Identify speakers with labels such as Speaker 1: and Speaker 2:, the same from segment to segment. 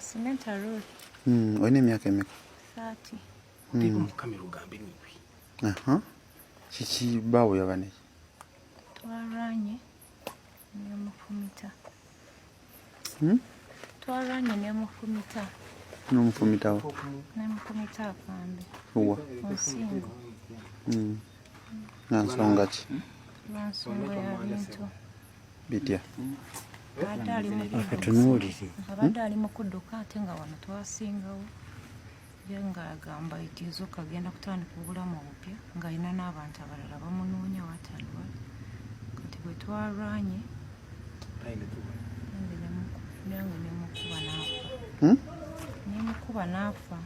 Speaker 1: Cementa Road.
Speaker 2: Olina emyaka emeka?
Speaker 1: 30.
Speaker 2: Kiki bbaawo yaba neki?
Speaker 1: Twarwanye nemufumita. Twarwanye nemufumita.
Speaker 2: N'omufumitawo?
Speaker 1: Nemufumita afambe.
Speaker 2: Uwa?
Speaker 1: Musingo.
Speaker 2: Na nsonga ki?
Speaker 1: Lwa nsonga ya bintu.
Speaker 2: Bitya?
Speaker 1: Abadde ali mu kudduka ate nga wano twasingawo ye ng'agamba iti nzoka agenda kutandika obulamu obupya ng'alina n'abantu abalala bamunoonya watandwa kati bwe twarwanye nange nemukuba n'afa.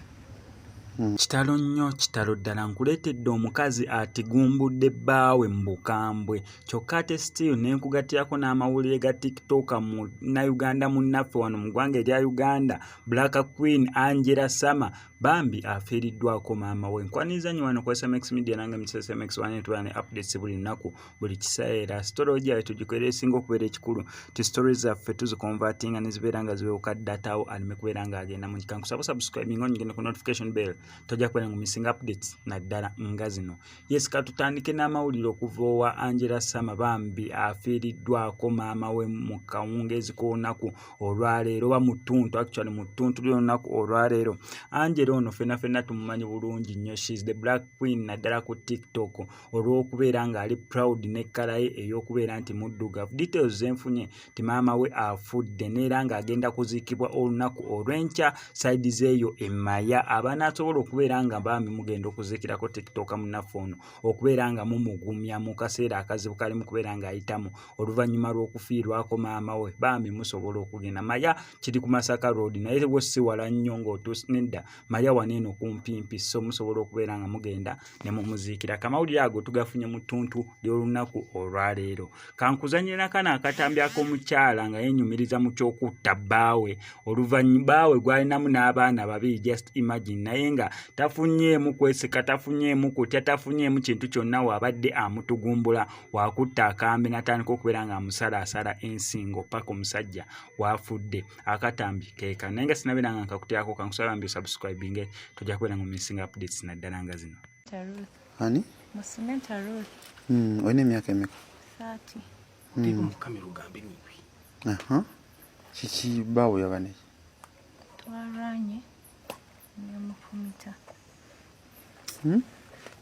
Speaker 3: Kitalo nnyo, kitalo ddala. Nkuleetedde omukazi atigumbudde bbaawe mu bukambwe kyokka ate still nenkugatyako n'amawulire ga TikTok mu Uganda munnaffe wano mu ggwanga erya Uganda, Black Queen Angela Sama bambi afiiriddwako maama we. Nkwaniriza nnyo wano ku SMX Media nange Mr. SMX wane tuba ne updates buli lunaku buli kiseera. Story yawe tugikolera esinga okubeera ekikulu ti stories zaffe tuzikonvatinga ne zibeera nga ziweuka datawo aleme kubeera ng'agenda mu kika. Nkusaba subscribing onyigende ku notification bell tojja kubeera ngu missing updates naddala nga zino. Yes, katutandike n'amawulire okuva owa Angela Sama bambi afiiriddwako maama we mu kawungeezi k'olunaku olwaleero oba mu ttuntu actually mu ttuntu ly'olunaku olwaleero. Angela ono fenna tumumanyi bulungi nnyo, she is the Black Queen naddala ku TikTok olw'okubeera ng'ali proud ne kkala ye ey'okubeera nti muddugavu. Details zenfunye ti maama we afudde neera ng'agenda kuziikibwa olunaku olw'enkya side zeeyo Emaya. Abanaasobola okubeera nga bambi mugenda okuziikirako TikTok munnaffe ono okubeera nga mumugumya mu kaseera akazibu kali mu kubeera ng'ayitamu oluvannyuma lw'okufiirwako maama we bambi musobola okugenda. Maya kiri ku Masaka Road naye wo si wala nnyo ng'otuusi nedda Maya waneeno kumpimpi so musobola okubeera nga mugenda ne mumuziikira. Kamawulire ago tugafunye mu ttuntu ly'olunaku olwaleero. Kankuzanyire n'akana akatambi ak'omukyala nga yeenyumiriza mu ky'okutta bbaawe oluvannyuma bbaawe gwalinamu n'abaana babiri, just imagine, naye nga tafunyeemu kweseka, tafunyeemu kutya, tafunyeemu kintu kyonna wabadde amutugumbula wakutta akambe natandika okubeera nga amusalaasala ensingo paka omusajja waafudde. Akatambi keeka naye nga sinabeera nga nkakutyako kankusaba mbi subscribing tojja kubeera nga missing updates naddala nga zino.
Speaker 2: Ani?
Speaker 1: Mu Cementa Road.
Speaker 2: Olina emyaka emeka?
Speaker 1: 30.
Speaker 2: Kiki bbaawo yaba neki?
Speaker 1: Twarwanye nemufumita.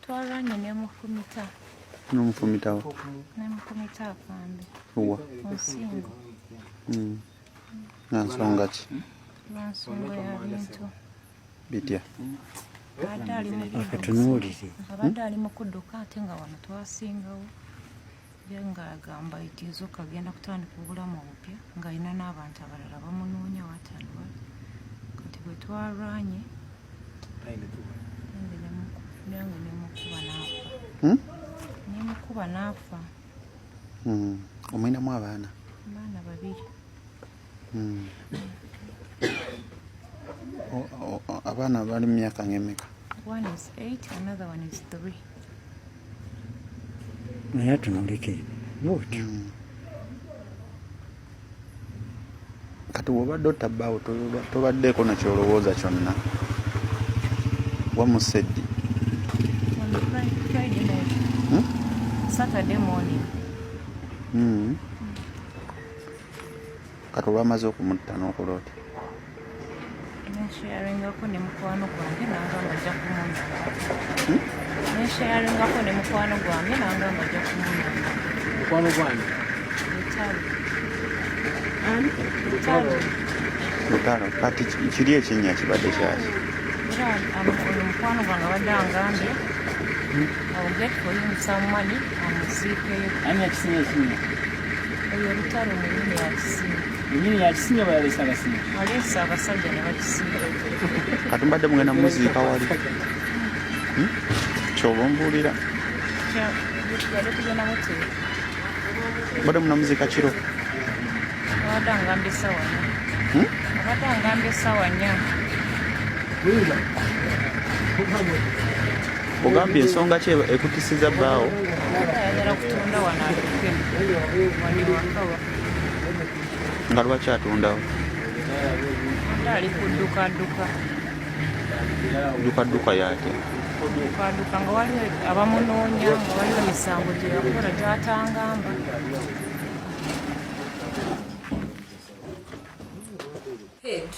Speaker 1: Twarwanye nemufumita.
Speaker 2: N'omufumitawo?
Speaker 1: Nemufumita afambe.
Speaker 2: Uwa?
Speaker 1: Musingo.
Speaker 2: Na nsonga ki?
Speaker 1: Lwa nsonga ya bintu.
Speaker 2: Bitya?
Speaker 1: Abadde ali mu kudduka ate nga wano twasingawo ye ng'agamba iti nzoka agenda kutandika obulamu obupya ng'alina n'abantu abalala bamunoonya watandwa kati bwe twarwanye nange nemukuba n'afa.
Speaker 2: Omwinamu abaana?
Speaker 1: Abaana babiri.
Speaker 2: Abaana bali mu myaka ng'emeka?
Speaker 1: One is 8, another one is 3.
Speaker 4: naye atunulike bwotyo.
Speaker 2: Kati bw'obadde otabbaawo tobaddeeko nakyolowooza kyonna wamuse ddi?
Speaker 1: On Friday night. Saturday morning.
Speaker 2: Kati olwamaze okumutta n'okuloota?
Speaker 1: Nensharingako ne mukwano gwange nangamba ajja kumunanga. Nensharingako ne mukwano gwange nangamba ajja kumunanga.
Speaker 4: Mukwano gwange?
Speaker 2: Lutalo. Kati kiri ekinnya kibadde kyaki?
Speaker 1: Era mukwano gwange abadde angambye I will get for him some money amuziikeyo.
Speaker 4: Ani yakisinga ekinnya?
Speaker 1: Eyo Lutalo mu nnimi yakisinga.
Speaker 4: Ennyini yakisinga bwe yaleese abasinga?
Speaker 1: Aleese abasajja ne bakisinga.
Speaker 2: Kati mbadde mugenda muziika wali? Ky'oba ombuulira?
Speaker 1: Yali kugenda muteeka.
Speaker 2: Mbadde munamuziika kiro?
Speaker 1: Abadde angambye essaawa 4. Abadde angambye essaawa 4.
Speaker 2: Ogambye ensonga ki ekutisiza bbaawo?
Speaker 1: Ayagala kutunda wano atuke wano wakawa.
Speaker 2: Nga lwaki atundawo?
Speaker 1: era ali kudduka
Speaker 2: Dduka yate.
Speaker 1: nga waliwo abamunoonya nga waliwo emisango gye yakola gy'atangamba.
Speaker 5: Head.